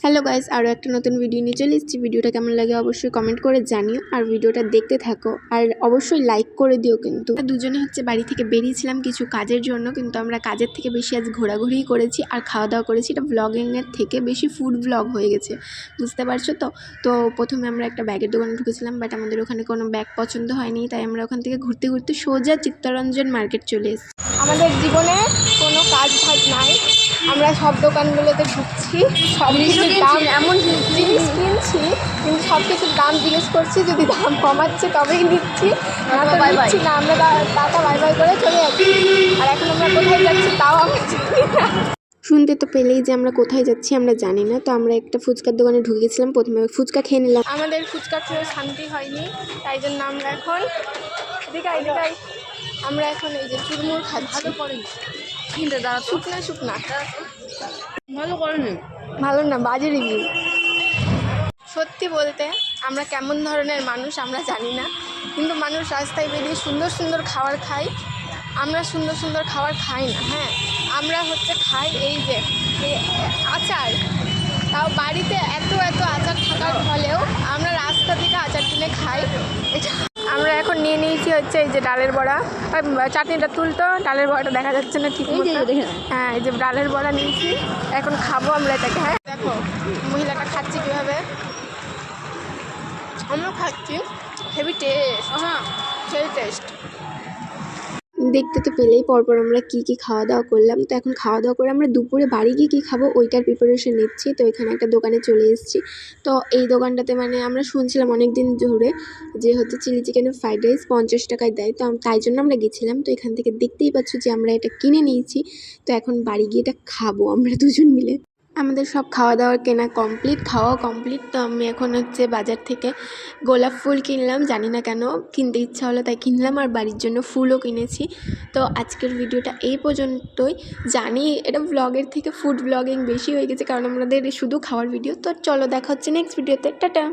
Hello guys, আরও একটা নতুন ভিডিও নিয়ে চলে এসেছি। ভিডিওটা কেমন লাগে অবশ্যই কমেন্ট করে জানিও, আর ভিডিওটা দেখতে থাকো আর অবশ্যই লাইক করে দিও। কিন্তু দুজনে বাড়ি থেকে বেরিয়েছিলাম কিছু কাজের জন্য, কিন্তু আমরা কাজের থেকে বেশি আজ ঘোরাঘুরিই করেছি আর খাওয়া দাওয়া করেছি। এটা ব্লগিংয়ের থেকে বেশি ফুড ব্লগ হয়ে গেছে, বুঝতে পারছো তো। তো প্রথমে আমরা একটা ব্যাগের দোকানে ঢুকেছিলাম, বাট আমাদের ওখানে কোনো ব্যাগ পছন্দ হয়নি, তাই আমরা ওখান থেকে ঘুরতে ঘুরতে সোজা চিত্তরঞ্জন মার্কেট চলে এসেছি। আমাদের জীবনে কোনো কাজ ফাজ নাই, আমরা সব দোকানগুলোতে ঢুকছি, সব কিছুর দাম এমন জিনিস কিনছি, কিন্তু সব কিছুর দাম জিজ্ঞেস করছি, যদি দাম কমাচ্ছে তবেই নিচ্ছি, না তো নিচ্ছি না। আমরা টাটা বাই বাই করে চলে যাচ্ছি। আর এখন আমরা কোথায় যাচ্ছি তাও আমরা জানি না। শুনতে তো পেলেই যে আমরা কোথায় যাচ্ছি আমরা জানি না। তো আমরা একটা ফুচকার দোকানে ঢুকে গেছিলাম, প্রথমে ফুচকা খেয়ে নিলাম। আমাদের ফুচকা খেয়েও শান্তি হয়নি, তাই জন্য আমরা এখন আমরা এখন এই যে চুরমুর খাচ্ছি। শুকনা ভালো না, বাজে রিভিউ। সত্যি বলতে আমরা কেমন ধরনের মানুষ আমরা জানি না, কিন্তু মানুষ রাস্তায় বেরিয়ে সুন্দর সুন্দর খাবার খাই, আমরা সুন্দর সুন্দর খাবার খাই না। হ্যাঁ, আমরা খাই এই যে আচার, তাও বাড়িতে এত এত আচার থাকার ফলেও আমরা রাস্তা থেকে আচার কিনে খাই। এটা আমরা এখন নিয়ে নিয়েছি এই যে ডালের বড়া। চাটনিটা তুলতো, ডালের বড়াটা দেখা যাচ্ছে না ঠিক মতো। হ্যাঁ, এই যে ডালের বড়া নিয়েছি, এখন খাবো আমরা এটাকে। হ্যাঁ দেখো মহিলাটা খাচ্ছি কীভাবে, আমিও খাচ্ছি, হেভি টেস্ট। হ্যাঁ, সেই টেস্ট দেখতে তো পেলেই। পরপর আমরা কি খাওয়া দাওয়া করলাম। তো এখন খাওয়া দাওয়া করে আমরা দুপুরে বাড়ি গিয়ে কী খাবো ওইটার প্রিপারেশন নিচ্ছি। তো এখানে একটা দোকানে চলে এসেছি। তো এই দোকানটাতে আমরা শুনছিলাম অনেক দিন ধরে যে চিলি চিকেনের ফ্রাইড রাইস 50 টাকায় দেয়। তো তাই জন্য আমরা গেছিলাম। তো এখান থেকে দেখতেই পাচ্ছ যে আমরা এটা কিনে নিয়েছি। তো এখন বাড়ি গিয়ে এটা খাবো আমরা দুজন মিলে। আমাদের সব খাওয়া দাওয়ার কেনা কমপ্লিট, খাওয়া কমপ্লিট। তো আমি এখন বাজার থেকে গোলাপ ফুল কিনলাম, জানি না কেন কিনতে ইচ্ছা হলো তাই কিনলাম, আর বাড়ির জন্য ফুলও কিনেছি। তো আজকের ভিডিওটা এই পর্যন্তই। জানি এটা ব্লগের থেকে ফুড ব্লগিং বেশি হয়ে গেছে, কারণ আমাদের শুধু খাওয়ার ভিডিও। তো চলো দেখা হচ্ছে নেক্সট ভিডিওতে, টাটা।